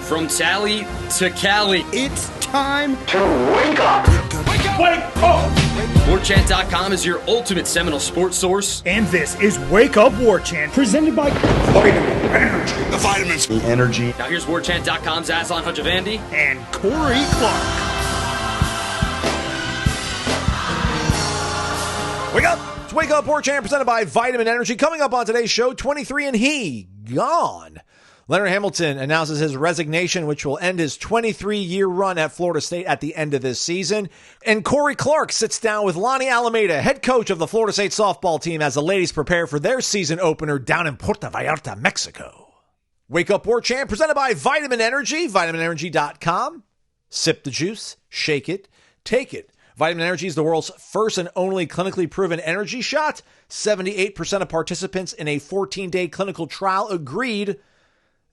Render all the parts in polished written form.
From Tally to Cali, It's time to wake up. Wake up! Warchant.com is your ultimate Seminole sports source. and this is Wake Up Warchant, presented by Vitamin energy. The vitamins. The energy. Now here's Warchant.com's Aslan Hajavandi. and Corey Clark. Wake up! It's Wake Up Warchant presented by Vitamin Energy. Coming up on today's show, 23 and he gone. Leonard Hamilton announces his resignation, which will end his 23-year run at Florida State at the end of this season. And Corey Clark sits down with Lonni Alameda, head coach of the Florida State softball team, as the ladies prepare for their season opener down in Puerto Vallarta, Mexico. Wake Up Warchant presented by Vitamin Energy, vitaminenergy.com. Sip the juice, shake it, take it. Vitamin Energy is the world's first and only clinically proven energy shot. 78% of participants in a 14-day clinical trial agreed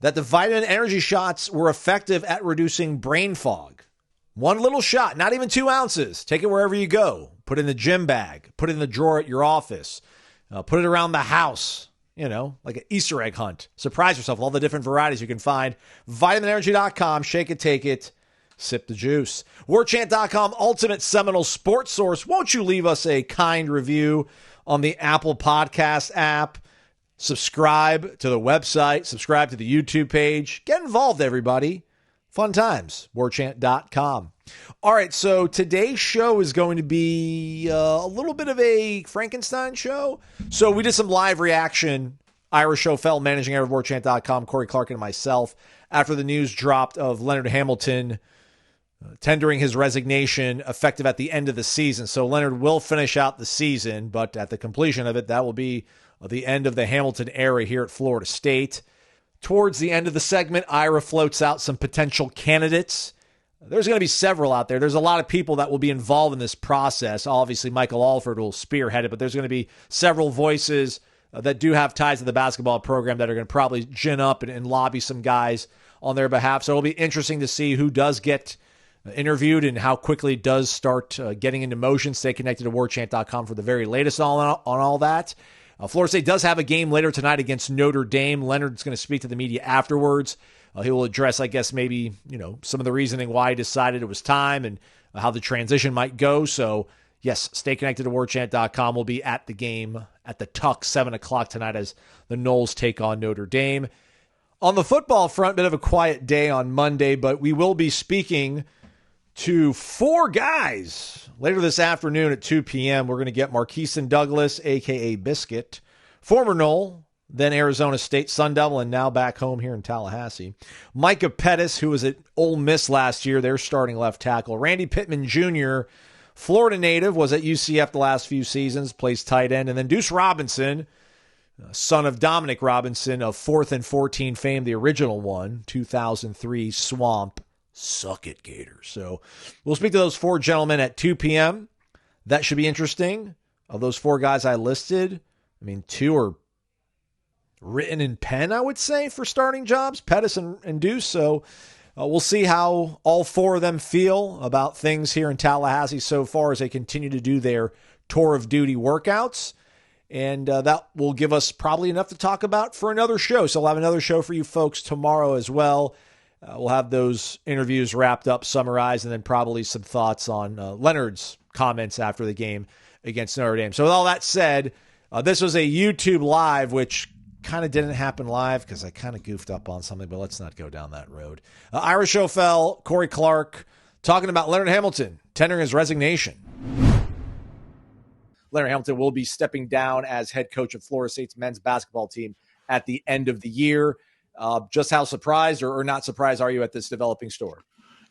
that the Vitamin Energy shots were effective at reducing brain fog. One little shot, not even 2 ounces. Take it wherever you go. Put it in the gym bag. Put it in the drawer at your office. Put it around the house. You know, like an Easter egg hunt. Surprise yourself with all the different varieties you can find. VitaminEnergy.com. Shake it, take it. Sip the juice. Warchant.com, ultimate Seminole sports source. Won't you leave us a kind review on the Apple Podcast app? Subscribe to the website. Subscribe to the YouTube page. Get involved, everybody. Fun times. Warchant.com. All right, so today's show is going to be a little bit of a Frankenstein show. So we did some live reaction. Ira Schofel, managing editor of Warchant.com, Corey Clark, and myself, after the news dropped of Leonard Hamilton tendering his resignation effective at the end of the season. So Leonard will finish out the season, but at the completion of it, that will be the end of the Hamilton era here at Florida State. Towards the end of the segment, Ira floats out some potential candidates. There's going to be several out there. There's a lot of people that will be involved in this process. Obviously, Michael Alford will spearhead it, but there's going to be several voices that do have ties to the basketball program that are going to probably gin up and lobby some guys on their behalf. So it'll be interesting to see who does get interviewed and how quickly it does start getting into motion. Stay connected to warchant.com for the very latest on all that. Florida State does have a game later tonight against Notre Dame. Leonard's going to speak to the media afterwards. He will address, I guess, maybe, some of the reasoning why he decided it was time and how the transition might go. So, yes, stay connected to warchant.com. We'll be at the game at the Tuck, 7 o'clock tonight as the Noles take on Notre Dame. On the football front, bit of a quiet day on Monday, but we will be speaking to 4 guys later this afternoon at 2 p.m. We're going to get Marqueson Douglas, a.k.a. Biscuit, former Nole, then Arizona State Sun Devil, and now back home here in Tallahassee. Micah Pettis, who was at Ole Miss last year, their starting left tackle. Randy Pittman Jr., Florida native, was at UCF the last few seasons, plays tight end. And then Deuce Robinson, son of Dominic Robinson of 4th and 14 fame, the original one, 2003 Swamp. Suck it, Gators. So we'll speak to those 4 gentlemen at 2 p.m. That should be interesting. Of those 4 guys I listed, 2 are written in pen, I would say, for starting jobs, Pettis and Deuce. So we'll see how all 4 of them feel about things here in Tallahassee so far as they continue to do their tour of duty workouts. And that will give us probably enough to talk about for another show. So we'll have another show for you folks tomorrow as well. We'll have those interviews wrapped up, summarized, and then probably some thoughts on Leonard's comments after the game against Notre Dame. So with all that said, this was a YouTube Live, which kind of didn't happen live because I kind of goofed up on something, but let's not go down that road. Ira Schofel, Corey Clark, talking about Leonard Hamilton tendering his resignation. Leonard Hamilton will be stepping down as head coach of Florida State's men's basketball team at the end of the year. Just how surprised or not surprised are you at this developing story?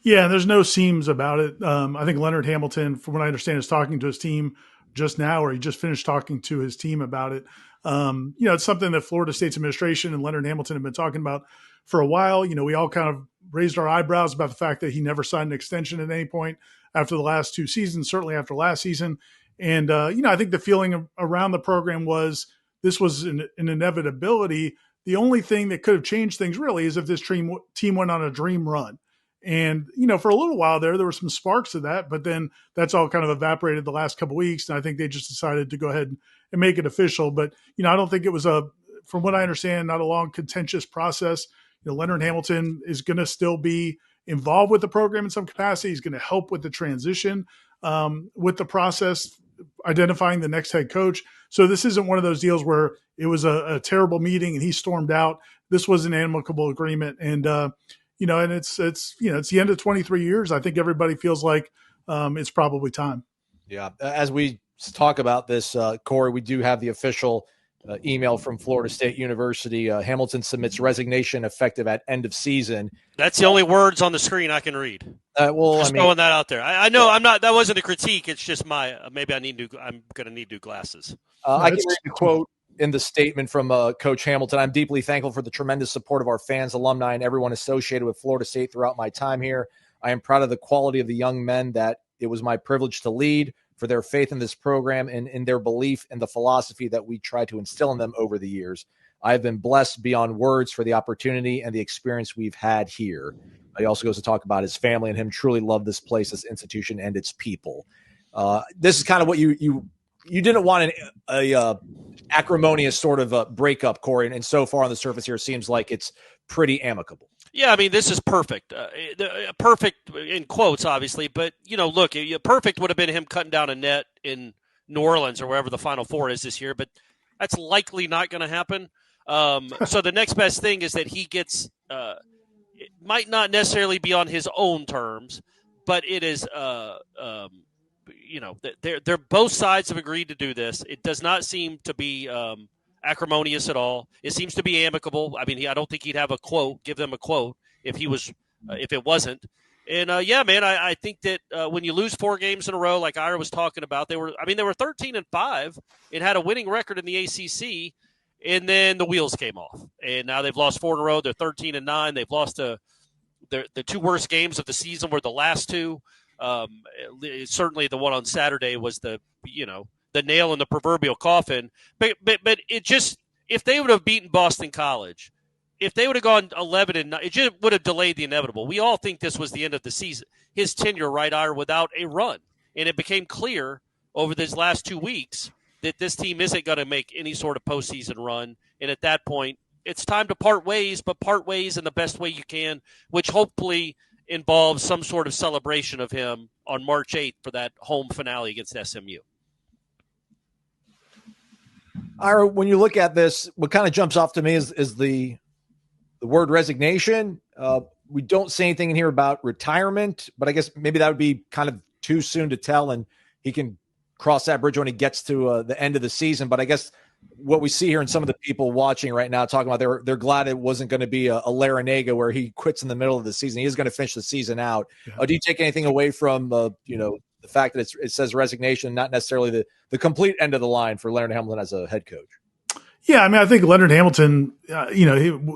Yeah, there's no seams about it. I think Leonard Hamilton, from what I understand, is talking to his team just now, or he just finished talking to his team about it. It's something that Florida State's administration and Leonard Hamilton have been talking about for a while. We all kind of raised our eyebrows about the fact that he never signed an extension at any point after the last 2 seasons, certainly after last season. And, I think the feeling around the program was this was an inevitability. The only thing that could have changed things really is if this team went on a dream run. And, for a little while there were some sparks of that, but then that's all kind of evaporated the last couple of weeks. And I think they just decided to go ahead and make it official. But, I don't think it was from what I understand, not a long contentious process. Leonard Hamilton is going to still be involved with the program in some capacity. He's going to help with the transition, with the process, identifying the next head coach. So this isn't one of those deals where it was a terrible meeting and he stormed out. This was an amicable agreement. And, and it's the end of 23 years. I think everybody feels like it's probably time. Yeah. As we talk about this, Corey, we do have the official email from Florida State University. Hamilton submits resignation effective at end of season. That's the only words on the screen I can read. Throwing that out there. I know I'm not. That wasn't a critique. It's just maybe I'm going to need new glasses. I can read the quote in the statement from Coach Hamilton. I'm deeply thankful for the tremendous support of our fans, alumni, and everyone associated with Florida State throughout my time here. I am proud of the quality of the young men that it was my privilege to lead, for their faith in this program and in their belief in the philosophy that we try to instill in them over the years. I have been blessed beyond words for the opportunity and the experience we've had here. He also goes to talk about his family and him truly love this place, this institution, and its people. This is kind of what you didn't want a acrimonious sort of breakup, Corey, and so far on the surface here, it seems like it's pretty amicable. Yeah, I mean, this is perfect. Perfect in quotes, obviously. But, look, perfect would have been him cutting down a net in New Orleans or wherever the Final Four is this year. But that's likely not going to happen. So the next best thing is that he gets it might not necessarily be on his own terms, but it is they're both sides have agreed to do this. It does not seem to be acrimonious at all. It seems to be amicable. I mean, I don't think he'd have give them a quote if it wasn't. And man, I think that when you lose 4 games in a row, like Ira was talking about, they were 13-5 and had a winning record in the ACC, and then the wheels came off. And now they've lost 4 in a row. They're 13-9. They've lost the 2 worst games of the season were the last 2. Certainly the one on Saturday was the nail in the proverbial coffin. But it just, if they would have beaten Boston College, if they would have gone 11-9, it just would have delayed the inevitable. We all think this was the end of the season, his tenure, right, Ira, without a run. And it became clear over these last 2 weeks that this team isn't going to make any sort of postseason run. And at that point, it's time to part ways, but part ways in the best way you can, which hopefully involves some sort of celebration of him on March 8th for that home finale against SMU. Ira, when you look at this, what kind of jumps off to me is the word resignation. We don't see anything in here about retirement, but I guess maybe that would be kind of too soon to tell, and he can cross that bridge when he gets to the end of the season. But I guess what we see here and some of the people watching right now talking about they're glad it wasn't going to be a Larinaga where he quits in the middle of the season. He is going to finish the season out. Yeah. Do you take anything away from the fact that it says resignation, not necessarily the complete end of the line for Leonard Hamilton as a head coach? Yeah, I mean, I think Leonard Hamilton,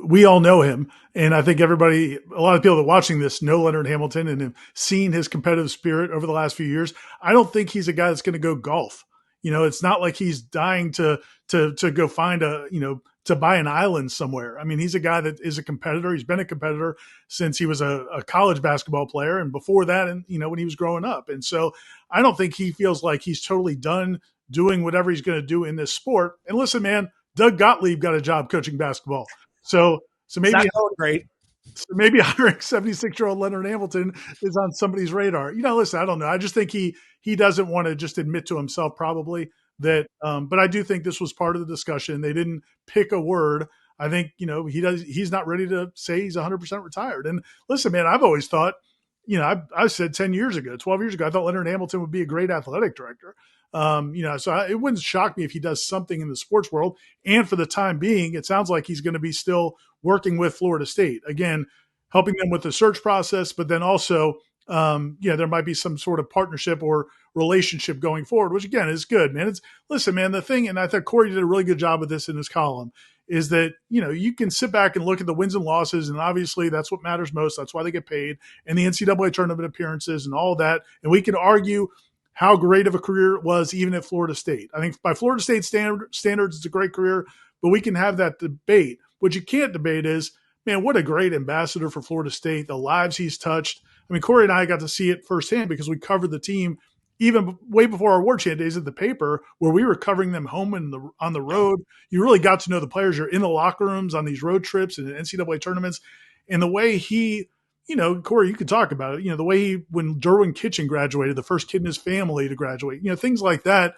we all know him. And I think a lot of people that are watching this know Leonard Hamilton and have seen his competitive spirit over the last few years. I don't think he's a guy that's going to go golf. It's not like he's dying to go find to buy an island somewhere. I mean, he's a guy that is a competitor. He's been a competitor since he was a college basketball player. And before that, and when he was growing up. And so I don't think he feels like he's totally done doing whatever he's going to do in this sport. And listen, man, Doug Gottlieb got a job coaching basketball. So maybe great. So maybe hiring 76-year-old Leonard Hamilton is on somebody's radar. Listen, I don't know. I just think he doesn't want to just admit to himself probably that. But I do think this was part of the discussion. They didn't pick a word. I think, he's not ready to say he's 100% retired. And listen, man, I've always thought, I said 10 years ago, 12 years ago, I thought Leonard Hamilton would be a great athletic director. So it wouldn't shock me if he does something in the sports world. And for the time being, it sounds like he's going to be still working with Florida State, again, helping them with the search process, but then also, there might be some sort of partnership or relationship going forward, which again is good, man. Listen, man, the thing, and I thought Corey did a really good job of this in his column, is that, you can sit back and look at the wins and losses, and obviously that's what matters most. That's why they get paid, and the NCAA tournament appearances and all that. And we can argue how great of a career it was even at Florida State. I think by Florida State standards, it's a great career, but we can have that debate. What you can't debate is, man, what a great ambassador for Florida State, the lives he's touched. I mean, Corey and I got to see it firsthand because we covered the team even way before our Warchant days at the paper, where we were covering them home on the road. You really got to know the players. You're in the locker rooms on these road trips and NCAA tournaments. And the way he, Corey, you could talk about it, the way when Derwin Kitchen graduated, the first kid in his family to graduate, things like that.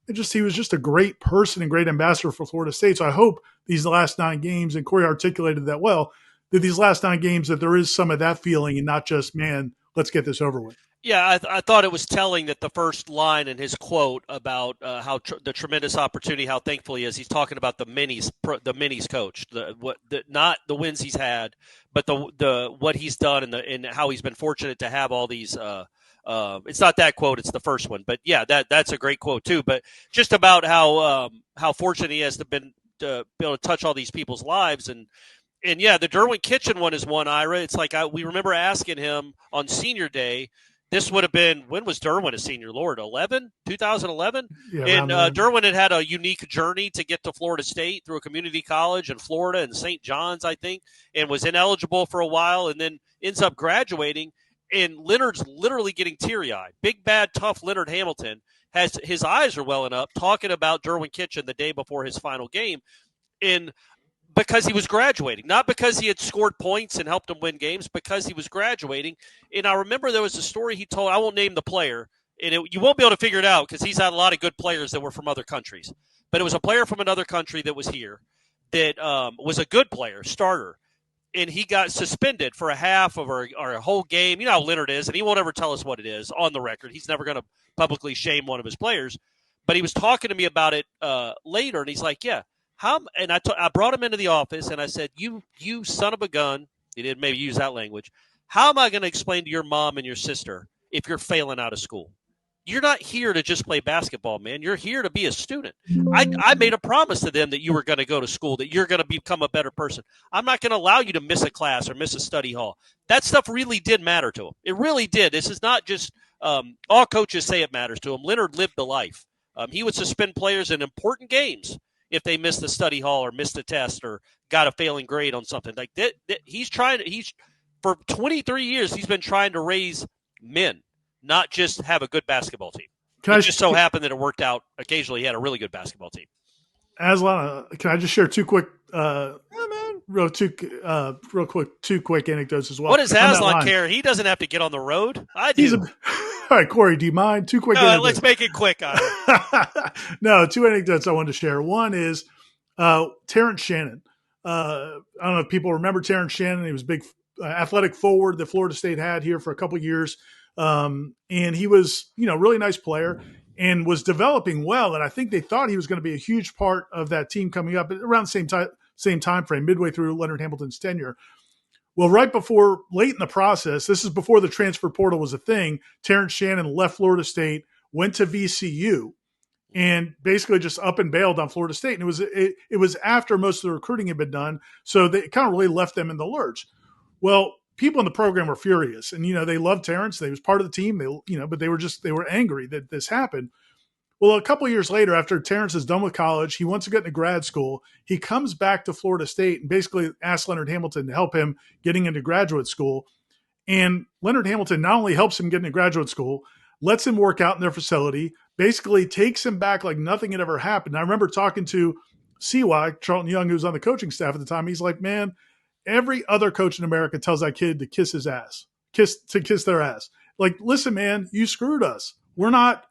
He was just a great person and great ambassador for Florida State. So I hope these last 9 games, and Corey articulated that well, that these last 9 games, that there is some of that feeling and not just, man, let's get this over with. Yeah, I thought it was telling that the first line in his quote about the tremendous opportunity, how thankful he is. He's talking about the minis coach, not the wins he's had, but the what he's done and how he's been fortunate to have all these. It's not that quote; it's the first one. But yeah, that's a great quote too. But just about how fortunate he has to be able to touch all these people's lives and yeah, the Derwin Kitchen one is one, Ira. It's like we remember asking him on senior day. This would have been, when was Derwin a senior? Lord, 2011? Yeah, and Derwin had a unique journey to get to Florida State through a community college in Florida and St. John's, I think, and was ineligible for a while and then ends up graduating. And Leonard's literally getting teary-eyed. Big, bad, tough Leonard Hamilton has his eyes are welling up talking about Derwin Kitchen the day before his final game. And because he was graduating, not because he had scored points and helped him win games, because he was graduating. And I remember there was a story he told, I won't name the player, and you won't be able to figure it out because he's had a lot of good players that were from other countries. But it was a player from another country that was here that was a good player, starter. And he got suspended for a half of or a whole game. You know how Leonard is, and he won't ever tell us what it is on the record. He's never going to publicly shame one of his players. But he was talking to me about it later, and he's like, yeah. And I brought him into the office, and I said, you son of a gun, he didn't maybe use that language, how am I going to explain to your mom and your sister if you're failing out of school? You're not here to just play basketball, man. You're here to be a student. I made a promise to them that you were going to go to school, that you're going to become a better person. I'm not going to allow you to miss a class or miss a study hall. That stuff really did matter to him. It really did. This is not just all coaches say it matters to him. Leonard lived the life. He would suspend players in important games if they missed the study hall or missed a test or got a failing grade on something like that. He's for 23 years, he's been trying to raise men, not just have a good basketball team. It just so happened that it worked out. Occasionally, he had a really good basketball team. Aslan, can I just share two quick anecdotes as well? What does Aslan care? He doesn't have to get on the road. I do. All right, Corey, do you mind? Two quick anecdotes. Let's make it quick. No, 2 anecdotes I wanted to share. One is Terrence Shannon. I don't know if people remember Terrence Shannon. He was a big athletic forward that Florida State had here for a couple of years. And he was, really nice player and was developing well. And I think they thought he was going to be a huge part of that team coming up around the same time frame, midway through Leonard Hamilton's tenure. Well, late in the process, this is before the transfer portal was a thing, Terrence Shannon left Florida State, went to VCU, and basically just up and bailed on Florida State. And it was after most of the recruiting had been done, so they kind of really left them in the lurch. Well, people in the program were furious, and they loved Terrence. They was part of the team. But they were angry that this happened. Well, a couple of years later, after Terrence is done with college, he wants to get into grad school. He comes back to Florida State and basically asks Leonard Hamilton to help him getting into graduate school. And Leonard Hamilton not only helps him get into graduate school, lets him work out in their facility, basically takes him back like nothing had ever happened. I remember talking to CY, Charlton Young, who was on the coaching staff at the time. He's like, man, every other coach in America tells that kid to kiss his ass, kiss their ass. Like, listen, man, you screwed us. We're not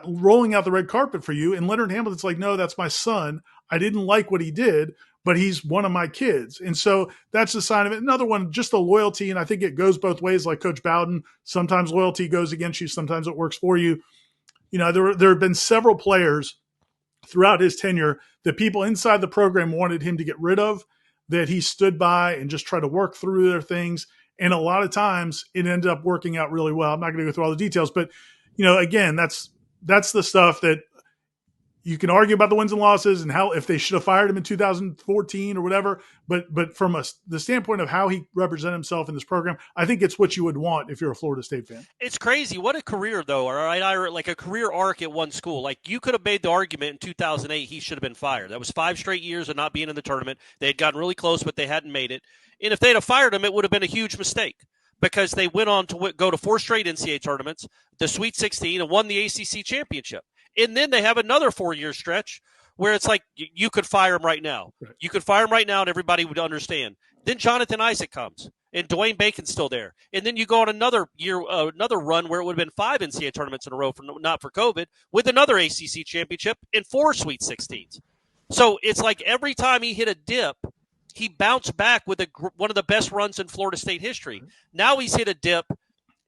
rolling out the red carpet for you. And Leonard Hamilton's like, no, that's my son. I didn't like what he did, but he's one of my kids. And so that's the sign of it. Another one, just the loyalty. And I think it goes both ways, like Coach Bowden. Sometimes loyalty goes against you. Sometimes it works for you. There have been several players throughout his tenure that people inside the program wanted him to get rid of, that he stood by and just tried to work through their things. And a lot of times it ended up working out really well. I'm not going to go through all the details, but again, that's the stuff that you can argue about the wins and losses and how if they should have fired him in 2014 or whatever. But from the standpoint of how he represented himself in this program, I think it's what you would want if you're a Florida State fan. It's crazy. What a career, though. All right, Ira, like a career arc at one school. Like you could have made the argument in 2008 he should have been fired. That was 5 straight years of not being in the tournament. They had gotten really close, but they hadn't made it. And if they'd have fired him, it would have been a huge mistake. because they went on to go to 4 straight NCAA tournaments, the Sweet 16, and won the ACC championship. And then they have another 4-year stretch where it's like you could fire him right now. Right. You could fire him right now and everybody would understand. Then Jonathan Isaac comes and Dwayne Bacon's still there. And then you go on another year, another run where it would have been 5 NCAA tournaments in a row, not for COVID, with another ACC championship and 4 Sweet 16s. So it's like every time he hit a dip, he bounced back with one of the best runs in Florida State history. Now he's hit a dip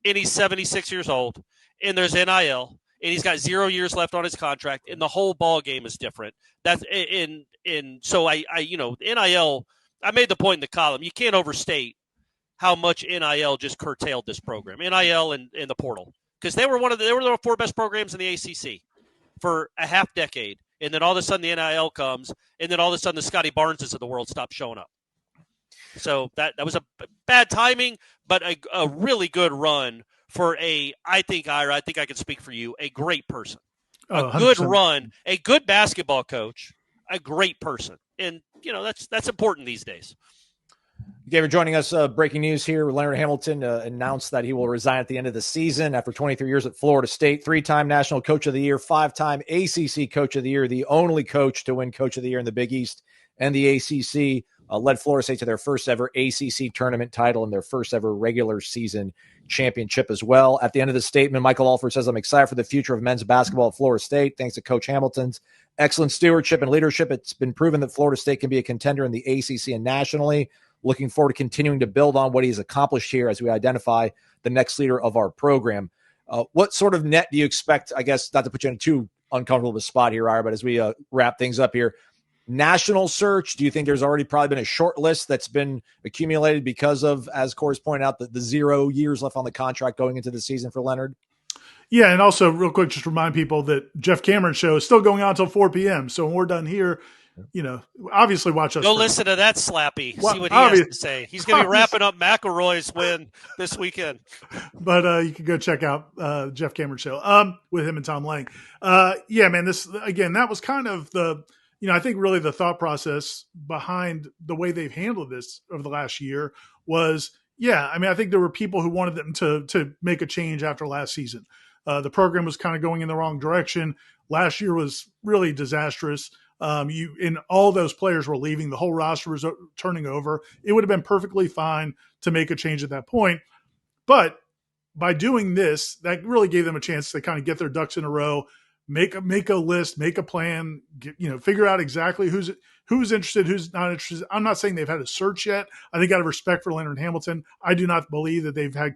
and he's 76 years old and there's NIL. And he's got 0 years left on his contract, and the whole ball game is different. That's so I NIL. I made the point in the column. You can't overstate how much NIL just curtailed this program. NIL and the portal, because they were the 4 best programs in the ACC for a half decade, and then all of a sudden the NIL comes, and then all of a sudden the Scotty Barneses of the world stop showing up. So that was a bad timing, but a really good run. For I think I can speak for you, a great person, a good run, a good basketball coach, a great person. And, that's important these days. Again, for joining us, breaking news here. Leonard Hamilton announced that he will resign at the end of the season after 23 years at Florida State, 3-time National Coach of the Year, 5-time ACC Coach of the Year, the only coach to win Coach of the Year in the Big East and the ACC. Led Florida State to their first ever ACC tournament title and their first ever regular season championship as well. At the end of the statement, Michael Alford says, "I'm excited for the future of men's basketball at Florida State. Thanks to Coach Hamilton's excellent stewardship and leadership, it's been proven that Florida State can be a contender in the ACC and nationally. Looking forward to continuing to build on what he's accomplished here as we identify the next leader of our program." What sort of net do you expect, I guess, not to put you in a too uncomfortable of a spot here, Ira, but as we wrap things up here, national search, do you think there's already probably been a short list that's been accumulated because of, as Corey's pointed out, the 0 years left on the contract going into the season for Leonard? Yeah, and also real quick, just remind people that Jeff Cameron's show is still going on until 4 p.m. So when we're done here, obviously watch us. Go listen to that Slappy. See what he has to say. He's going to be wrapping up McElroy's win this weekend. But you can go check out Jeff Cameron's show with him and Tom Lang. Yeah, man, that was kind of I think really the thought process behind the way they've handled this over the last year was, I think there were people who wanted them to make a change after last season. The program was kind of going in the wrong direction. Last year was really disastrous. All those players were leaving. The whole roster was turning over. It would have been perfectly fine to make a change at that point. But by doing this, that really gave them a chance to kind of get their ducks in a row, make a list, make a plan, figure out exactly who's interested, who's not interested. I'm not saying they've had a search yet. I think out of respect for Leonard Hamilton, I do not believe that they've had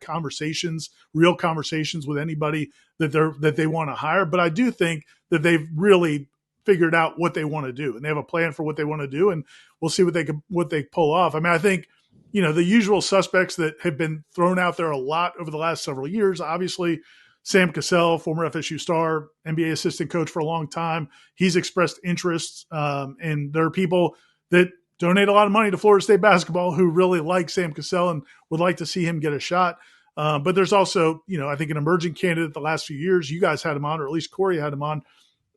real conversations with anybody that they want to hire. But I do think that they've really figured out what they want to do, and they have a plan for what they want to do, and we'll see what they pull off. I mean, I think the usual suspects that have been thrown out there a lot over the last several years, obviously. Sam Cassell, former FSU star, NBA assistant coach for a long time. He's expressed interest, and there are people that donate a lot of money to Florida State basketball who really like Sam Cassell and would like to see him get a shot. But there's also, I think an emerging candidate the last few years. You guys had him on, or at least Corey had him on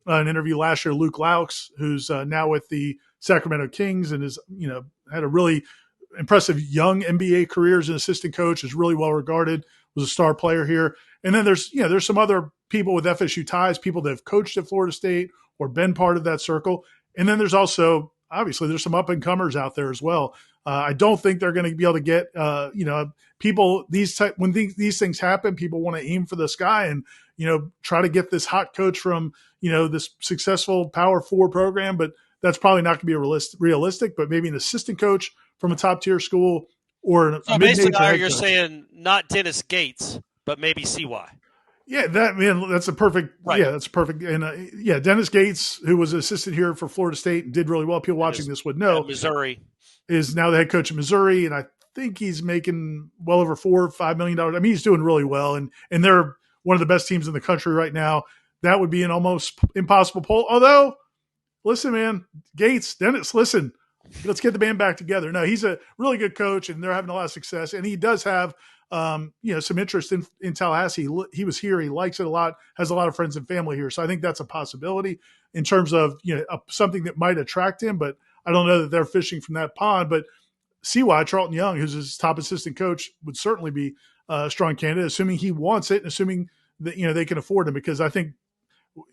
an interview last year, Luke Laux, who's now with the Sacramento Kings and is, had a really impressive young NBA career as an assistant coach, is really well regarded, was a star player here. And then there's some other people with FSU ties, people that have coached at Florida State or been part of that circle. And then there's also, obviously, there's some up and comers out there as well. I don't think they're going to be able to get, people, when these things happen, people want to aim for the sky and, try to get this hot coach from, this successful Power 4 program. But that's probably not going to be realistic, but maybe an assistant coach from a top tier school or a basically, you're saying not Dennis Gates, but maybe CY. Yeah, that's a perfect. Right. Yeah, that's perfect. And Dennis Gates, who was an assistant here for Florida State and did really well. People watching this would know. Missouri is now the head coach of Missouri, and I think he's making well over $4 or $5 million. I mean, he's doing really well, and they're one of the best teams in the country right now. That would be an almost impossible poll. Although, listen, man, Dennis, listen. Let's get the band back together. No, he's a really good coach, and they're having a lot of success. And he does have, some interest in Tallahassee. He was here. He likes it a lot, has a lot of friends and family here. So I think that's a possibility in terms of, something that might attract him. But I don't know that they're fishing from that pond. But see why Charlton Young, who's his top assistant coach, would certainly be a strong candidate, assuming he wants it and assuming that, they can afford him, because I think,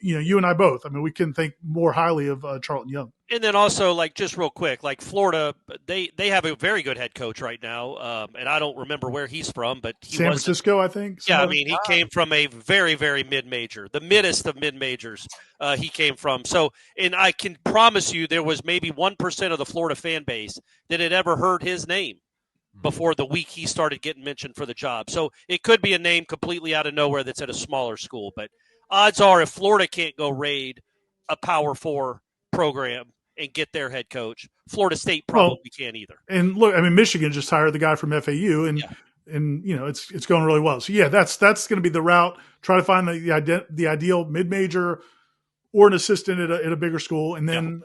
you and I both, we couldn't think more highly of Charlton Young. And then also, just real quick, Florida, they have a very good head coach right now, and I don't remember where he's from, but San Francisco, I think. Yeah, he came from a very, very mid-major, the middest of mid-majors he came from. So, and I can promise you there was maybe 1% of the Florida fan base that had ever heard his name before the week he started getting mentioned for the job. So it could be a name completely out of nowhere that's at a smaller school, but odds are if Florida can't go raid a Power 4 program and get their head coach, Florida State probably can't either. And look, Michigan just hired the guy from FAU, and it's going really well. So yeah, that's going to be the route. Try to find the ideal mid-major or an assistant at a bigger school, and then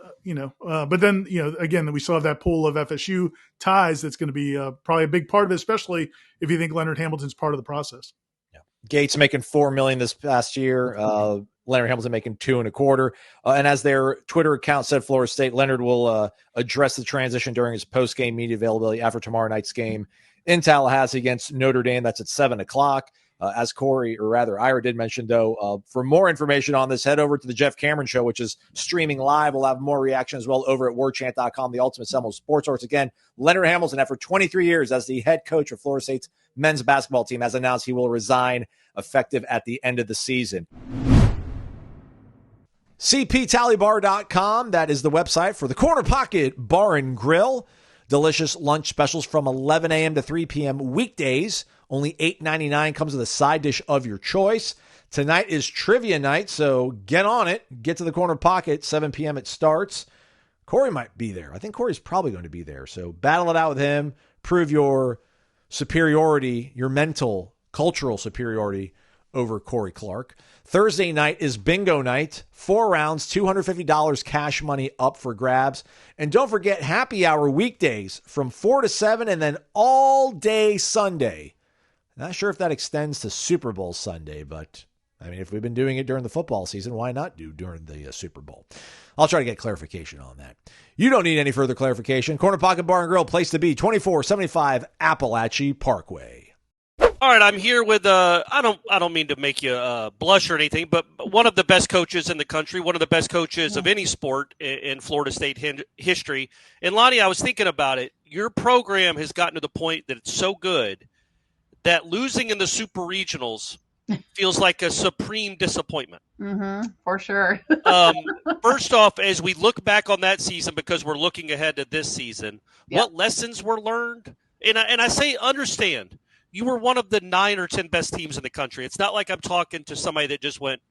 but then again, we still have that pool of FSU ties that's going to be probably a big part of it, especially if you think Leonard Hamilton's part of the process. Gates making $4 million this past year. Leonard Hamilton making $2.25 million. And as their Twitter account said, Florida State, Leonard will address the transition during his post-game media availability after tomorrow night's game in Tallahassee against Notre Dame. That's at 7:00. As Ira did mention, though, for more information on this, head over to the Jeff Cameron Show, which is streaming live. We'll have more reaction as well over at warchant.com, the ultimate Seminoles sports source. Again, Leonard Hamilton, after 23 years as the head coach of Florida State's men's basketball team, has announced he will resign effective at the end of the season. CPTallybar.com, that is the website for the Corner Pocket Bar and Grill. Delicious lunch specials from 11 a.m. to 3 p.m. weekdays. Only $8.99 comes with a side dish of your choice. Tonight is trivia night, so get on it. Get to the Corner Pocket. 7 p.m. it starts. Corey might be there. I think Corey's probably going to be there. So battle it out with him. Prove your superiority, your mental, cultural superiority over Corey Clark. Thursday night is bingo night. 4 rounds, $250 cash money up for grabs. And don't forget happy hour weekdays from 4 to 7 and then all day Sunday. Not sure if that extends to Super Bowl Sunday, but if we've been doing it during the football season, why not do during the Super Bowl? I'll try to get clarification on that. You don't need any further clarification. Corner Pocket Bar and Grill, place to be, 2475 Appalachia Parkway. All right, I'm here with I don't mean to make you blush or anything, but one of the best coaches in the country, one of the best coaches of any sport in Florida State history. And Lonni, I was thinking about it. Your program has gotten to the point that it's so good that losing in the super regionals feels like a supreme disappointment. Mm-hmm, for sure. First off, as we look back on that season, because we're looking ahead to this season, what lessons were learned? And I say understand. You were one of the 9 or 10 best teams in the country. It's not like I'm talking to somebody that just went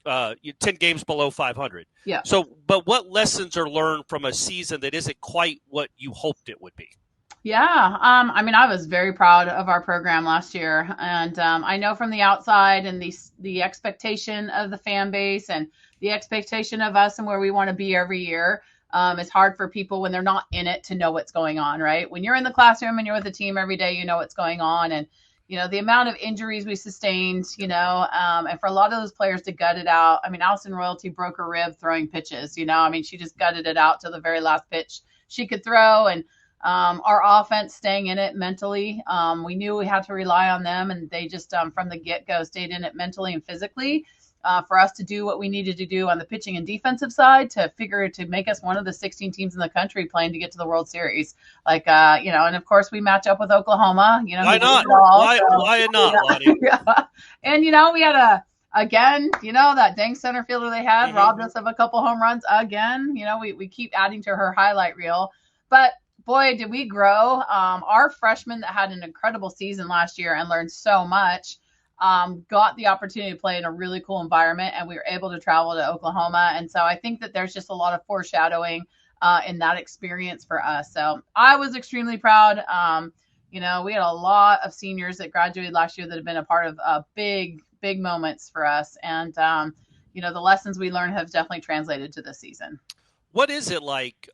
10 games below 500. Yeah. So, but what lessons are learned from a season that isn't quite what you hoped it would be? Yeah. I was very proud of our program last year. And I know from the outside and the expectation of the fan base and the expectation of us and where we want to be every year, it's hard for people when they're not in it to know what's going on, right? When you're in the classroom and you're with the team every day, you know what's going on. And, the amount of injuries we sustained, and for a lot of those players to gut it out. Allison Royalty broke her rib throwing pitches, she just gutted it out to the very last pitch she could throw. And our offense staying in it mentally, we knew we had to rely on them, and they just from the get-go stayed in it mentally and physically for us to do what we needed to do on the pitching and defensive side to make us one of the 16 teams in the country playing to get to the World Series. And of course we match up with Oklahoma. Why not? Why not, Lonni? Yeah. And we had that dang center fielder they had robbed us of a couple home runs again. We keep adding to her highlight reel, but boy, did we grow. Our freshman that had an incredible season last year and learned so much, got the opportunity to play in a really cool environment, and we were able to travel to Oklahoma. And so I think that there's just a lot of foreshadowing in that experience for us. So I was extremely proud. We had a lot of seniors that graduated last year that have been a part of big moments for us. And, the lessons we learned have definitely translated to this season. What is it like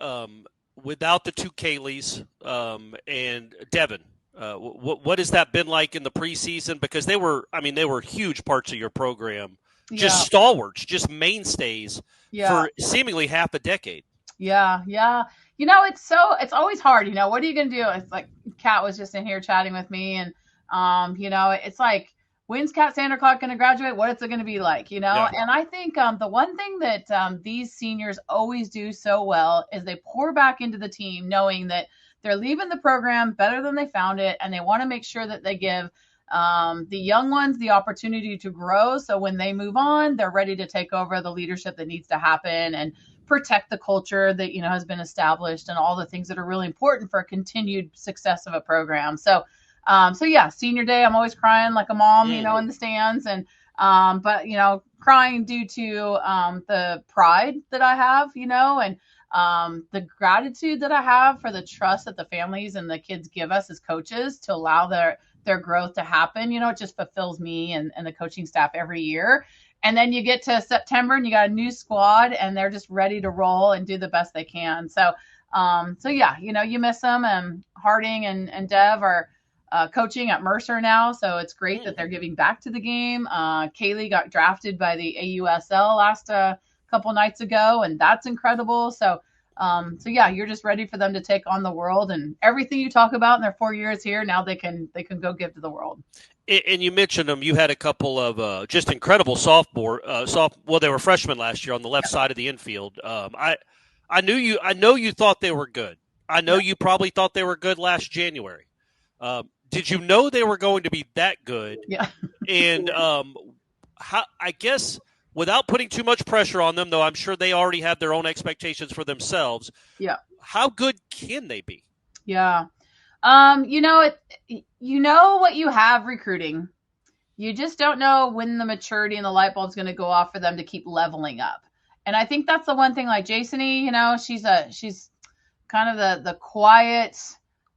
without the two Kayleys and Devin? What has that been like in the preseason? Because they were huge parts of your program, just stalwarts, just mainstays for seemingly half a decade. Yeah. it's always hard. What are you going to do? It's like Kat was just in here chatting with me, and it's like, when's Kat Sanderclough going to graduate? What is it going to be like? Yeah. And I think the one thing that these seniors always do so well is they pour back into the team, knowing that they're leaving the program better than they found it, and they want to make sure that they give the young ones the opportunity to grow. So when they move on, they're ready to take over the leadership that needs to happen and protect the culture that, has been established and all the things that are really important for a continued success of a program. So yeah, senior day, I'm always crying like a mom, in the stands, and, but, crying due to, the pride that I have, and, the gratitude that I have for the trust that the families and the kids give us as coaches to allow their growth to happen. It just fulfills me and the coaching staff every year. And then you get to September and you got a new squad and they're just ready to roll and do the best they can. So yeah, you miss them, and Harding and Dev are coaching at Mercer now. So it's great that they're giving back to the game. Kaylee got drafted by the AUSL last couple nights ago, and that's incredible. So yeah, you're just ready for them to take on the world, and everything you talk about in their 4 years here, now they can go give to the world. And you mentioned them. You had a couple of just incredible well, they were freshmen last year on the left side of the infield. I know you thought they were good. I know you probably thought they were good last January. Did you know they were going to be that good? Yeah. And I guess, without putting too much pressure on them, though I'm sure they already have their own expectations for themselves. Yeah. How good can they be? Yeah. What you have recruiting. You just don't know when the maturity and the light bulb is going to go off for them to keep leveling up. And I think that's the one thing, like Jasony, she's kind of the quiet,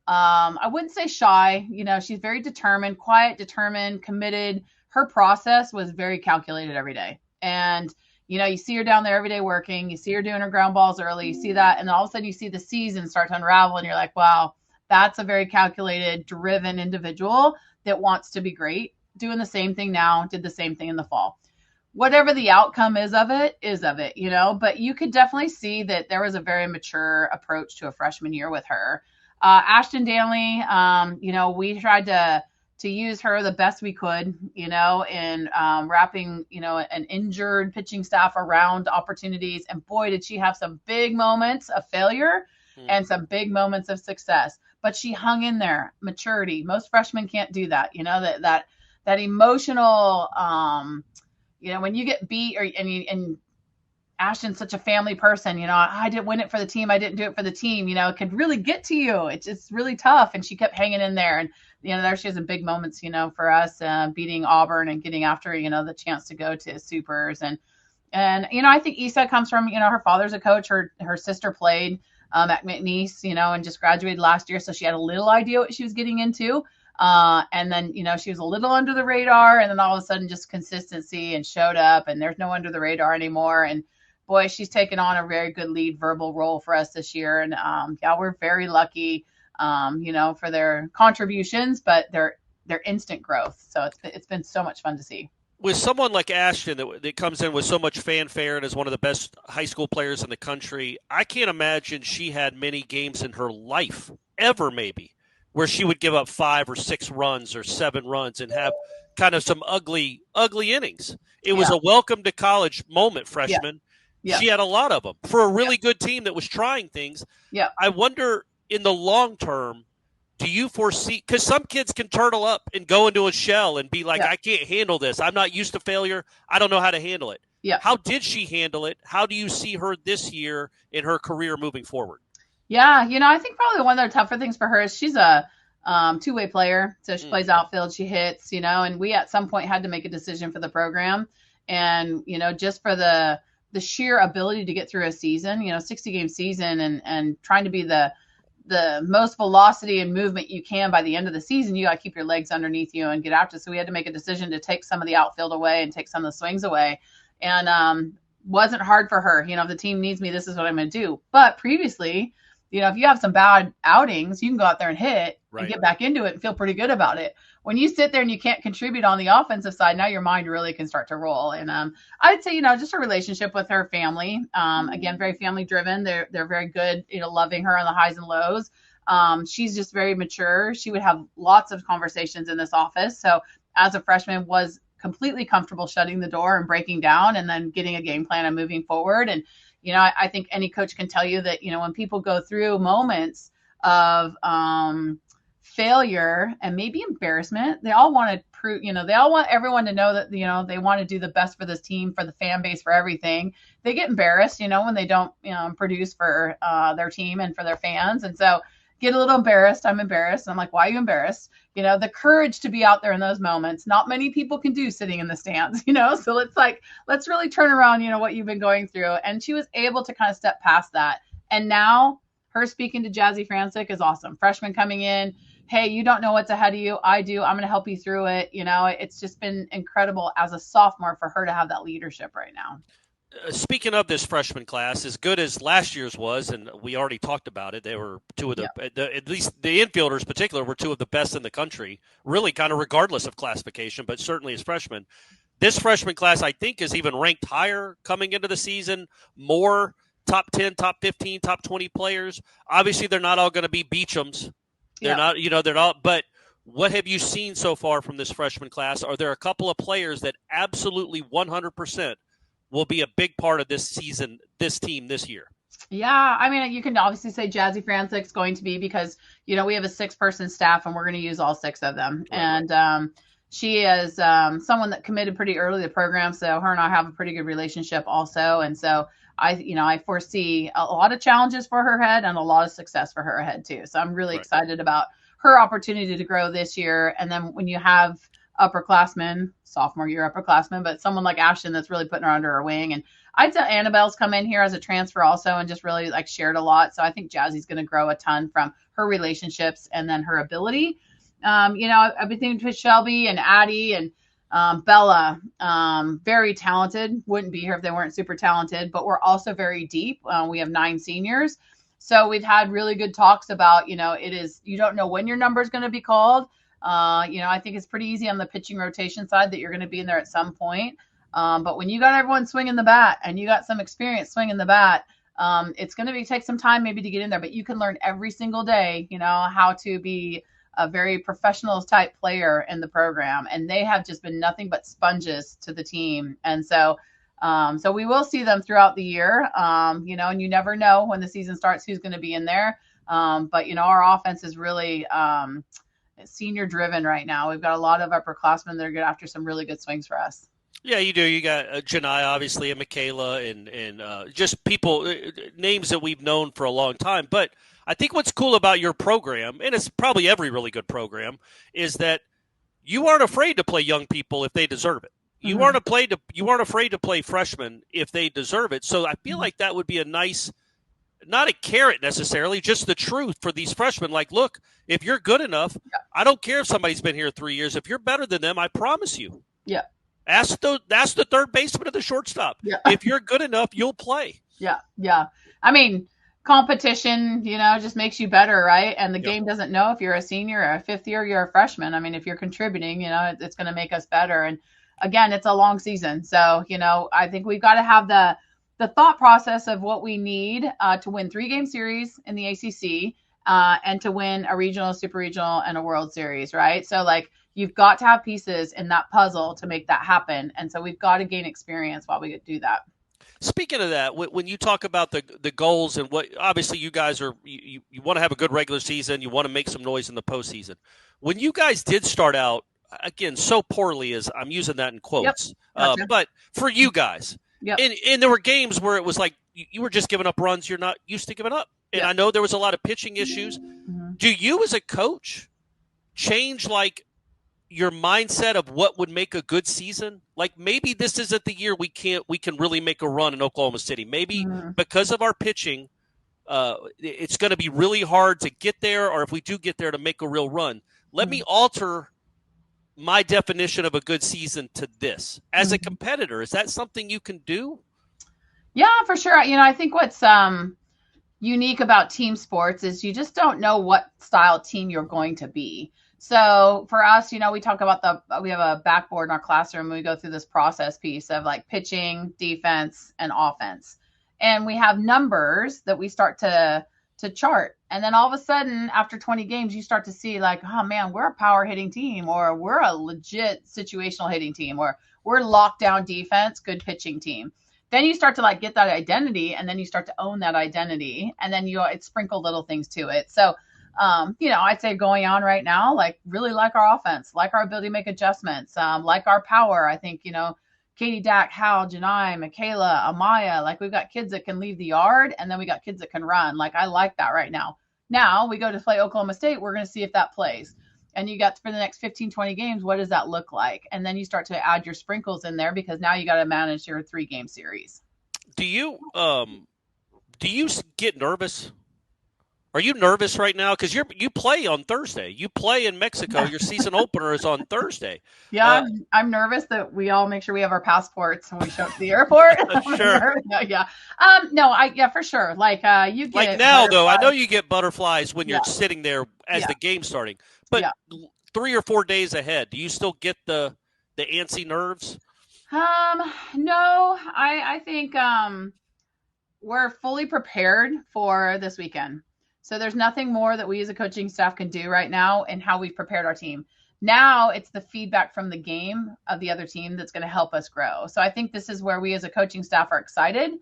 I wouldn't say shy, she's very determined, quiet, determined, committed. Her process was very calculated every day. And, you see her down there every day working, you see her doing her ground balls early, you see that. And all of a sudden you see the season start to unravel and you're like, wow, that's a very calculated, driven individual that wants to be great, doing the same thing now, did the same thing in the fall. Whatever the outcome is of it, but you could definitely see that there was a very mature approach to a freshman year with her. Ashton Danley, we tried to use her the best we could, in wrapping, an injured pitching staff around opportunities. And boy, did she have some big moments of failure and some big moments of success. But she hung in there. Maturity. Most freshmen can't do that. That emotional, when you get beat and Ashton's such a family person, I didn't win it for the team. I didn't do it for the team. It could really get to you. It's really tough. And she kept hanging in there. And, there she has some big moments, for us, beating Auburn and getting after, the chance to go to Supers. And I think Issa comes from, her father's a coach. Her sister played at McNeese, and just graduated last year. So she had a little idea what she was getting into. And then, she was a little under the radar, and then all of a sudden just consistency and showed up, and there's no under the radar anymore. And boy, she's taken on a very good lead verbal role for us this year. And, we're very lucky, for their contributions, but their instant growth. So it's been so much fun to see. With someone like Ashton that comes in with so much fanfare and is one of the best high school players in the country, I can't imagine she had many games in her life, ever maybe, where she would give up 5 or 6 runs or 7 runs and have kind of some ugly innings. It was a welcome to college moment, freshman. Yeah. She had a lot of them for a really good team that was trying things. Yeah. I wonder, in the long term, do you foresee, because some kids can turtle up and go into a shell and be like, I can't handle this. I'm not used to failure. I don't know how to handle it. Yeah. How did she handle it? How do you see her this year in her career moving forward? Yeah, I think probably one of the tougher things for her is she's a two-way player. So she plays outfield, she hits, and we at some point had to make a decision for the program. And, just for the sheer ability to get through a season, 60-game season and trying to be the most velocity and movement you can by the end of the season, you got to keep your legs underneath you and get after. So we had to make a decision to take some of the outfield away and take some of the swings away. And wasn't hard for her. If the team needs me, this is what I'm going to do. But previously, if you have some bad outings, you can go out there and hit and get back into it and feel pretty good about it. When you sit there and you can't contribute on the offensive side, now your mind really can start to roll. And I'd say, just a relationship with her family. Again, very family driven. They're very good, loving her on the highs and lows. She's just very mature. She would have lots of conversations in this office. So as a freshman, was completely comfortable shutting the door and breaking down and then getting a game plan and moving forward. And, I think any coach can tell you that, when people go through moments of failure and maybe embarrassment, they all want to prove, they all want everyone to know that, they want to do the best for this team, for the fan base, for everything. They get embarrassed, when they don't produce for their team and for their fans. And so get a little embarrassed. I'm embarrassed. I'm like, why are you embarrassed? The courage to be out there in those moments, not many people can do sitting in the stands, so it's like, let's really turn around, what you've been going through. And she was able to kind of step past that. And now her speaking to Jazzy Francic is awesome. Freshman coming in, hey, you don't know what's ahead of you. I do. I'm going to help you through it. It's just been incredible as a sophomore for her to have that leadership right now. Speaking of this freshman class, as good as last year's was, and we already talked about it, they were two of the at least the infielders in particular, were two of the best in the country, really kind of regardless of classification, but certainly as freshmen. This freshman class, I think, is even ranked higher coming into the season, more top 10, top 15, top 20 players. Obviously, they're not all going to be Beechams. They're not, they're not, but what have you seen so far from this freshman class? Are there a couple of players that absolutely 100% will be a big part of this season, this team this year? Yeah, I mean, you can obviously say Jazzy Francic's going to be because, we have a 6-person staff and we're going to use all 6 of them. Right. And she is someone that committed pretty early to the program. So her and I have a pretty good relationship also. And so I foresee a lot of challenges for her head and a lot of success for her ahead too. So I'm really excited about her opportunity to grow this year. And then when you have upperclassmen, sophomore year upperclassmen, but someone like Ashton that's really putting her under her wing. And I'd say Annabelle's come in here as a transfer also and just really shared a lot. So I think Jazzy's going to grow a ton from her relationships and then her ability. I've been thinking with Shelby and Addie and Bella, very talented, wouldn't be here if they weren't super talented, but we're also very deep. We have 9 seniors. So we've had really good talks about, you don't know when your number is going to be called. I think it's pretty easy on the pitching rotation side that you're going to be in there at some point. But when you got everyone swinging the bat and you got some experience swinging the bat, it's going to take some time maybe to get in there, but you can learn every single day, how to be a very professional type player in the program. And they have just been nothing but sponges to the team. And so we will see them throughout the year, and you never know when the season starts who's going to be in there. But our offense is really senior driven right now. We've got a lot of upperclassmen that are good after some really good swings for us. Yeah, you do. You got Janai, obviously, and Michaela, and just people, names that we've known for a long time. But I think what's cool about your program, and it's probably every really good program, is that you aren't afraid to play young people if they deserve it. You aren't afraid to play freshmen if they deserve it. So I feel like that would be a nice, not a carrot necessarily, just the truth for these freshmen. Like, look, if you're good enough, I don't care if somebody's been here 3 years. If you're better than them, I promise you. Yeah. Ask the third baseman or the shortstop. Yeah. If you're good enough, you'll play. Yeah. I mean, competition, just makes you better, right? And the game doesn't know if you're a senior or a fifth year, you're a freshman. I mean, if you're contributing, it's going to make us better. And again, it's a long season. So, I think we've got to have the thought process of what we need to win 3-game series in the ACC and to win a regional, super regional, and a World Series, right? So, you've got to have pieces in that puzzle to make that happen. And so we've got to gain experience while we do that. Speaking of that, when you talk about the goals and what, obviously you guys are, you want to have a good regular season, you want to make some noise in the postseason. When you guys did start out, again, so poorly, as I'm using that in quotes, gotcha. But for you guys, and there were games where it was like you were just giving up runs you're not used to giving up. And I know there was a lot of pitching issues. Mm-hmm. Do you as a coach change your mindset of what would make a good season? Like, maybe this isn't the year we can really make a run in Oklahoma City. Maybe because of our pitching, it's going to be really hard to get there, or if we do get there, to make a real run. Let me alter my definition of a good season to this. As a competitor, is that something you can do? Yeah, for sure. I think what's unique about team sports is you just don't know what style team you're going to be. So for us, we talk about we have a backboard in our classroom. And we go through this process piece of like pitching, defense, and offense. And we have numbers that we start to chart. And then all of a sudden, after 20 games, you start to see like, oh man, we're a power hitting team, or we're a legit situational hitting team, or we're lockdown defense, good pitching team. Then you start to like get that identity, and then you start to own that identity, and then it sprinkle little things to it. So I'd say going on right now, like really like our offense, like our ability to make adjustments, like our power. I think, Katie, Dak, Hal, Janai, Michaela, Amaya, like we've got kids that can leave the yard, and then we got kids that can run. Like I like that right now. Now we go to play Oklahoma State. We're going to see if that plays. And you got for the next 15, 20 games, what does that look like? And then you start to add your sprinkles in there, because now you got to manage your 3-game series. Do you get nervous? Are you nervous right now? Because you play on Thursday. You play in Mexico. Your season opener is on Thursday. Yeah, I'm nervous that we all make sure we have our passports when we show up to the airport. Sure. Yeah, for sure. Like you get like now though. I know you get butterflies when you're sitting there as the game's starting. But 3 or 4 days ahead, do you still get the antsy nerves? No, I think we're fully prepared for this weekend. So there's nothing more that we as a coaching staff can do right now in how we've prepared our team. Now it's the feedback from the game of the other team that's going to help us grow. So I think this is where we as a coaching staff are excited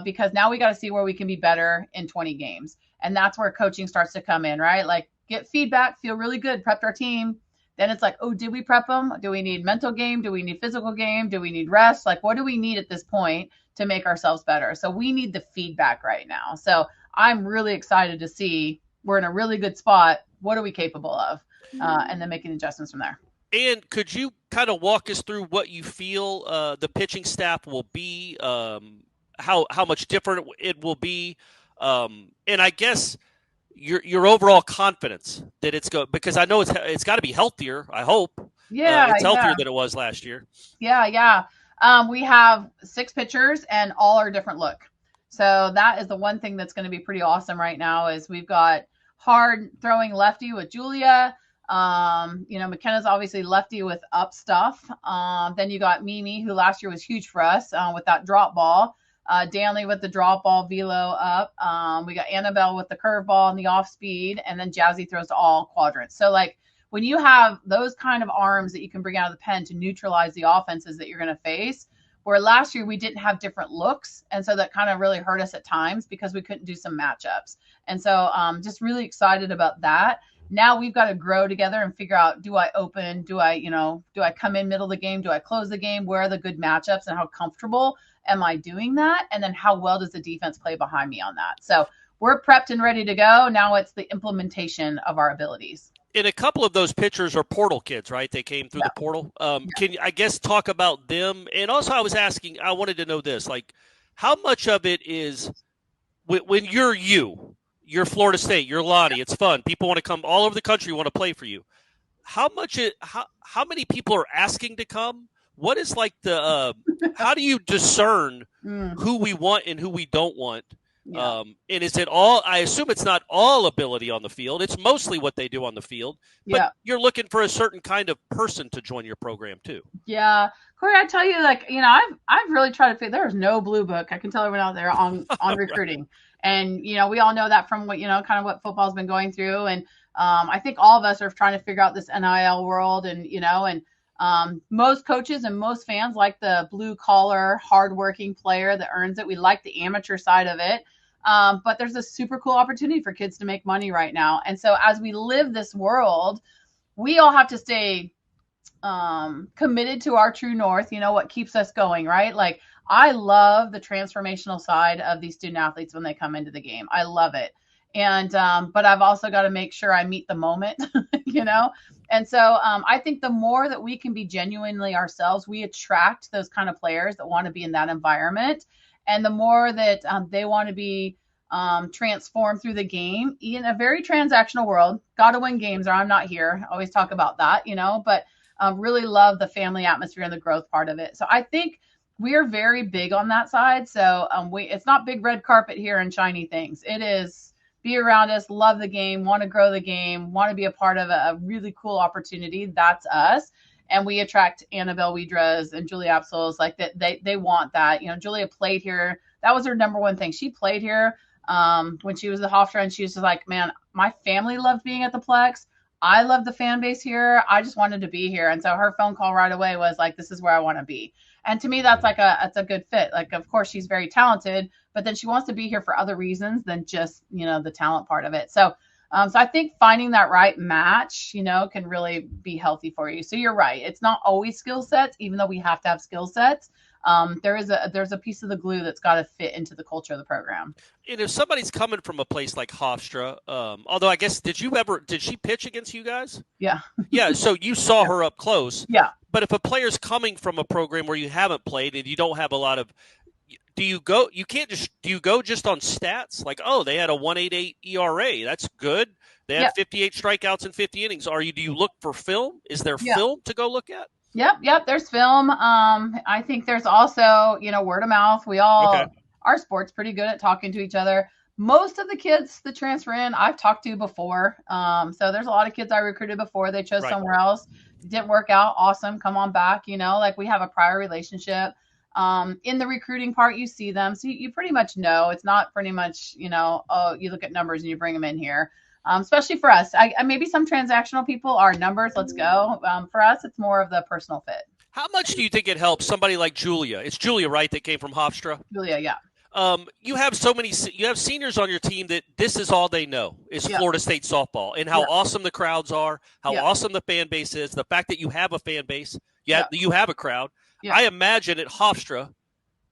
because now we got to see where we can be better in 20 games. And that's where coaching starts to come in, right? Like get feedback, feel really good, prepped our team. Then it's like, oh, did we prep them? Do we need mental game? Do we need physical game? Do we need rest? Like, what do we need at this point to make ourselves better? So we need the feedback right now. So I'm really excited to see we're in a really good spot. What are we capable of? And then making adjustments from there. And could you kind of walk us through what you feel the pitching staff will be, how much different it will be, and I guess your overall confidence that it's go, because I know it's got to be healthier. I hope. Yeah, it's healthier than it was last year. Yeah. We have 6 pitchers and all are different look. So that is the one thing that's going to be pretty awesome right now is we've got hard throwing lefty with Julia. McKenna's obviously lefty with up stuff. Then you got Mimi, who last year was huge for us with that drop ball. Danley with the drop ball, velo up. We got Annabelle with the curveball and the off speed. And then Jazzy throws to all quadrants. So like when you have those kind of arms that you can bring out of the pen to neutralize the offenses that you're going to face, where last year we didn't have different looks. And so that kind of really hurt us at times because we couldn't do some matchups. And so just really excited about that. Now we've got to grow together and figure out, do I open? Do I come in middle of the game? Do I close the game? Where are the good matchups and how comfortable am I doing that? And then how well does the defense play behind me on that? So we're prepped and ready to go. Now it's the implementation of our abilities. And a couple of those pitchers are portal kids, right? They came through the portal. Can you, I guess, talk about them? And also I wanted to know this, like how much of it is when you're Florida State, you're Lonni, it's fun. People want to come all over the country, want to play for you. How many people are asking to come? What is like how do you discern who we want and who we don't want? Yeah. And is it all, I assume it's not all ability on the field. It's mostly what they do on the field, but you're looking for a certain kind of person to join your program too. Yeah. Corey, I tell you, like, I've really tried to figure, there's no blue book. I can tell everyone out there on recruiting. And, we all know that from what, kind of what football's been going through. And I think all of us are trying to figure out this NIL world and, most coaches and most fans like the blue collar, hardworking player that earns it. We like the amateur side of it. But there's a super cool opportunity for kids to make money right now. And so as we live this world, we all have to stay committed to our true north, what keeps us going, right? Like I love the transformational side of these student athletes when they come into the game. I love it. And, but I've also got to make sure I meet the moment, And so I think the more that we can be genuinely ourselves, we attract those kind of players that want to be in that environment. And the more that they want to be transformed through the game in a very transactional world, got to win games or I'm not here. I always talk about that, but really love the family atmosphere and the growth part of it. So I think we are very big on that side. So it's not big red carpet here and shiny things. It is be around us, love the game, want to grow the game, want to be a part of a really cool opportunity. That's us. And we attract Annabelle Widras and Julia Apsels like that. They want that. Julia played here. That was her number one thing. She played here when she was at Hofstra, and she was just like, man, my family loved being at the Plex. I love the fan base here. I just wanted to be here. And so her phone call right away was like, this is where I want to be. And to me, that's that's a good fit. Like, of course, she's very talented, but then she wants to be here for other reasons than just, the talent part of it. So I think finding that right match, can really be healthy for you. So you're right. It's not always skill sets, even though we have to have skill sets. There's a piece of the glue that's got to fit into the culture of the program. And if somebody's coming from a place like Hofstra, although I guess, did she pitch against you guys? Yeah. Yeah. So you saw her up close. Yeah. But if a player's coming from a program where you haven't played and you don't have a lot of, do you go just on stats? Like, oh, they had a 1.88 ERA. That's good. They had 58 strikeouts in 50 innings. Do you look for film? Is there film to go look at? Yep. There's film. I think there's also, word of mouth. Our sport's pretty good at talking to each other. Most of the kids that transfer in, I've talked to before. So there's a lot of kids I recruited before. They chose somewhere else. Didn't work out. Awesome. Come on back. Like we have a prior relationship. In the recruiting part, you see them. So you pretty much know. It's not pretty much, you look at numbers and you bring them in here. Especially for us. Maybe some transactional people are numbers. Let's go. For us, it's more of the personal fit. How much do you think it helps somebody like Julia? It's Julia, right, that came from Hofstra? Julia, yeah. You have seniors on your team that this is all they know is Florida State softball and how awesome the crowds are, how awesome the fan base is, the fact that you have a fan base, you have a crowd. Yeah. I imagine at Hofstra,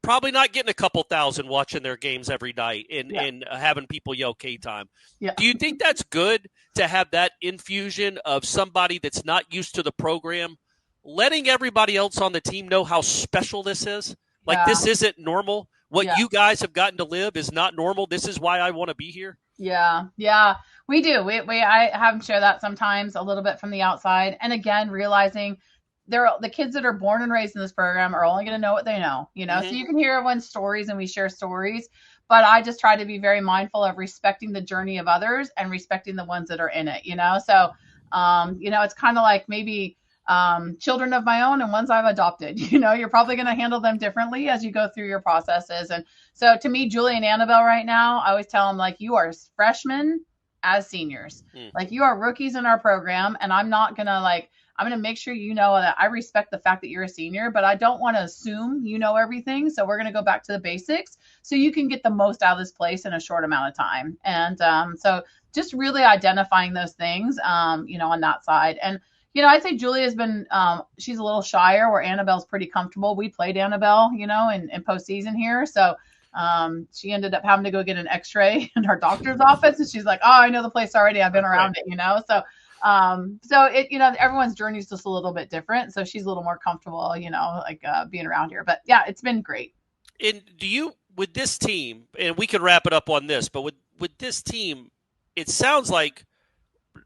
probably not getting a couple thousand watching their games every night and having people yell K-time. Yeah. Do you think that's good to have that infusion of somebody that's not used to the program, letting everybody else on the team know how special this is? Like, this isn't normal. What you guys have gotten to live is not normal. This is why I want to be here. Yeah, we do. I have them share that sometimes a little bit from the outside. And again, realizing the kids that are born and raised in this program are only going to know what they know, So you can hear everyone's stories and we share stories, but I just try to be very mindful of respecting the journey of others and respecting the ones that are in it, So, it's kind of like maybe children of my own and ones I've adopted, you're probably going to handle them differently as you go through your processes. And so to me, Julie and Annabelle right now, I always tell them like, you are freshmen as seniors, like you are rookies in our program. And I'm not going to I'm going to make sure that I respect the fact that you're a senior, but I don't want to assume you know everything. So we're going to go back to the basics so you can get the most out of this place in a short amount of time. And so just really identifying those things, on that side. And, I'd say Julia has been, she's a little shyer where Annabelle's pretty comfortable. We played Annabelle, in postseason here. So she ended up having to go get an x-ray in her doctor's office. And she's like, oh, I know the place already. I've been around it, So it, everyone's journey is just a little bit different. So she's a little more comfortable, being around here. But yeah, it's been great. And with this team, and we can wrap it up on this, but with this team, it sounds like,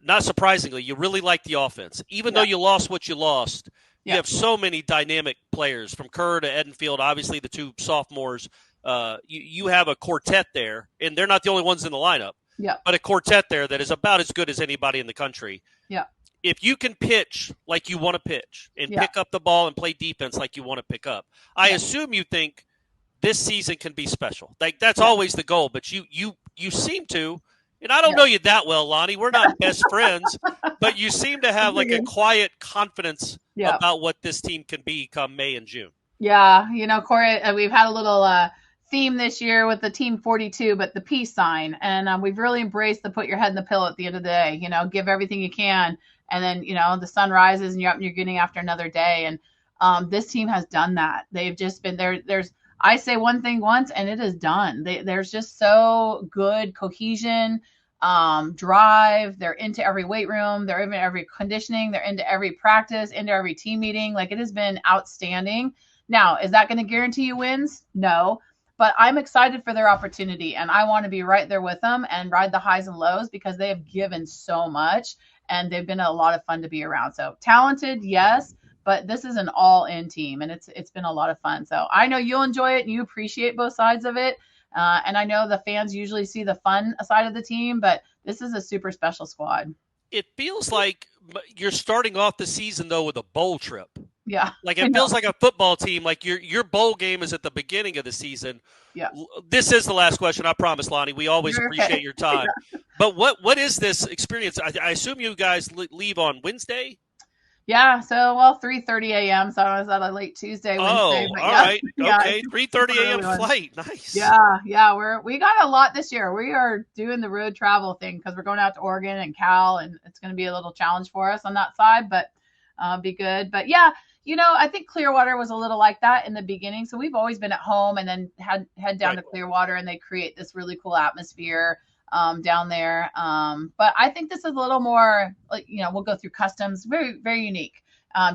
not surprisingly, you really like the offense. Even though you lost what you lost, you have so many dynamic players from Kerr to Edenfield, obviously the two sophomores. You have a quartet there, and they're not the only ones in the lineup. Yeah. But a quartet there that is about as good as anybody in the country. Yeah. If you can pitch like you want to pitch and pick up the ball and play defense like you want to pick up, I assume you think this season can be special. Like that's always the goal, but you seem to, and I don't know you that well, Lonnie. We're not best friends, but you seem to have like a quiet confidence about what this team can be come May and June. Yeah. Corey, we've had a little theme this year with the Team 42, but the peace sign. And we've really embraced the put your head in the pillow at the end of the day, give everything you can. And then, the sun rises and you're up and you're getting after another day. And this team has done that. They've just been there. I say one thing once and it is done. There's just so good cohesion, drive. They're into every weight room. They're into every conditioning. They're into every practice, into every team meeting. Like it has been outstanding. Now, is that going to guarantee you wins? No. But I'm excited for their opportunity, and I want to be right there with them and ride the highs and lows because they have given so much, and they've been a lot of fun to be around. So talented, yes, but this is an all-in team, and it's been a lot of fun. So I know you'll enjoy it and you appreciate both sides of it. And I know the fans usually see the fun side of the team, but this is a super special squad. It feels like you're starting off the season, though, with a bowl trip. Yeah. Like it feels like a football team. Like your bowl game is at the beginning of the season. Yeah. This is the last question. I promise, Lonnie. We always appreciate your time. Yeah. But what is this experience? I assume you guys leave on Wednesday? Yeah. So, 3:30 a.m. So I was at a late Tuesday, Wednesday. Oh, all right. Okay. 3:30 a.m. flight. Nice. Yeah. We got a lot this year. We are doing the road travel thing because we're going out to Oregon and Cal, and it's going to be a little challenge for us on that side, but be good. But yeah, I think Clearwater was a little like that in the beginning. So we've always been at home and then head down to Clearwater, and they create this really cool atmosphere down there. But I think this is a little more like, we'll go through customs, very, very unique.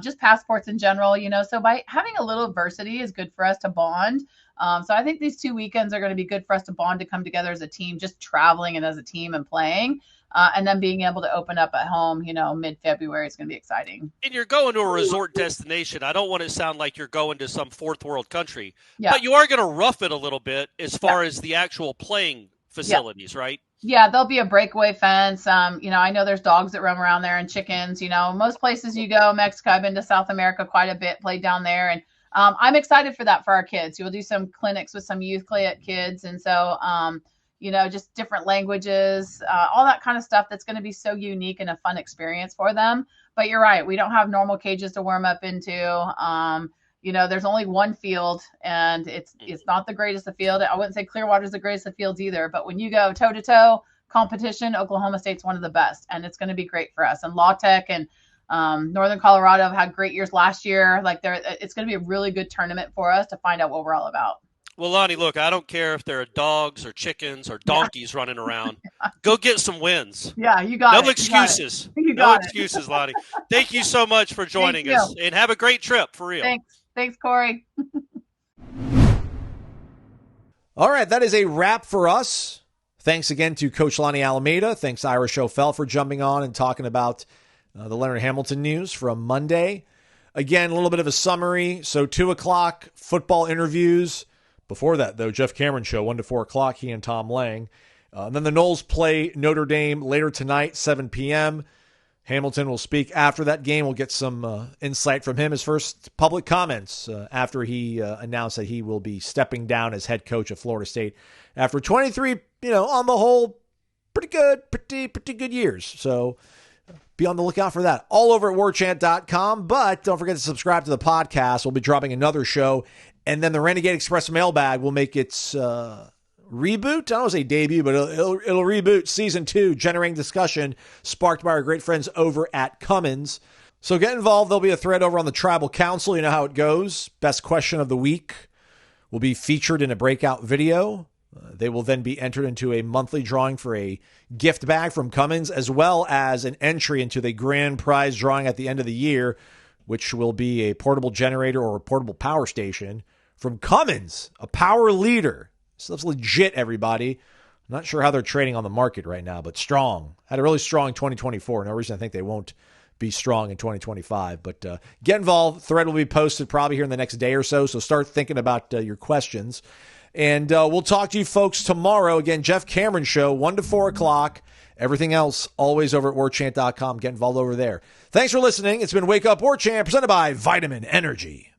Just passports in general, so by having a little diversity is good for us to bond. So I think these 2 weekends are going to be good for us to bond, to come together as a team, just traveling and as a team and playing. And then being able to open up at home, mid-February is going to be exciting. And you're going to a resort destination. I don't want to sound like you're going to some fourth world country, but you are going to rough it a little bit as far as the actual playing facilities, right? Yeah, there'll be a breakaway fence. I know there's dogs that roam around there and chickens. Most places you go, Mexico, I've been to South America quite a bit, played down there. And I'm excited for that for our kids. We'll do some clinics with some youth kids. And so, just different languages, all that kind of stuff that's going to be so unique and a fun experience for them. But you're right. We don't have normal cages to warm up into. There's only one field, and it's not the greatest of field. I wouldn't say Clearwater's the greatest of fields either, but when you go toe-to-toe competition, Oklahoma State's one of the best, and it's going to be great for us. And La Tech and Northern Colorado have had great years last year. It's going to be a really good tournament for us to find out what we're all about. Well, Lonnie, look, I don't care if there are dogs or chickens or donkeys running around. Go get some wins. Yeah, you got it. No excuses. No excuses, Lonnie. Thank you so much for joining us, and have a great trip, for real. Thanks, Corey. All right, that is a wrap for us. Thanks again to Coach Lonni Alameda. Thanks, Ira for jumping on and talking about the Leonard Hamilton news from Monday. Again, a little bit of a summary. So 2 o'clock, football interviews. Before that, though, Jeff Cameron show, 1 to 4 o'clock, he and Tom Lang. Then the Noles play Notre Dame later tonight, 7 p.m. Hamilton will speak after that game. We'll get some insight from him, his first public comments after he announced that he will be stepping down as head coach of Florida State after 23, on the whole, pretty good years. So be on the lookout for that. All over at warchant.com. But don't forget to subscribe to the podcast. We'll be dropping another show. And then the Renegade Express mailbag will make its reboot. I don't want to say debut, but it'll reboot season 2, generating discussion sparked by our great friends over at Cummins. So get involved. There'll be a thread over on the Tribal Council. You know how it goes. Best question of the week will be featured in a breakout video. They will then be entered into a monthly drawing for a gift bag from Cummins, as well as an entry into the grand prize drawing at the end of the year, which will be a portable generator or a portable power station from Cummins, a power leader. Stuff's legit, everybody. I'm not sure how they're trading on the market right now, but strong. Had a really strong 2024. No reason I think they won't be strong in 2025. But get involved. Thread will be posted probably here in the next day or so. So start thinking about your questions. And we'll talk to you folks tomorrow. Again, Jeff Cameron Show, 1 to 4 o'clock. Everything else, always over at warchant.com. Get involved over there. Thanks for listening. It's been Wake Up Warchant, presented by Vitamin Energy.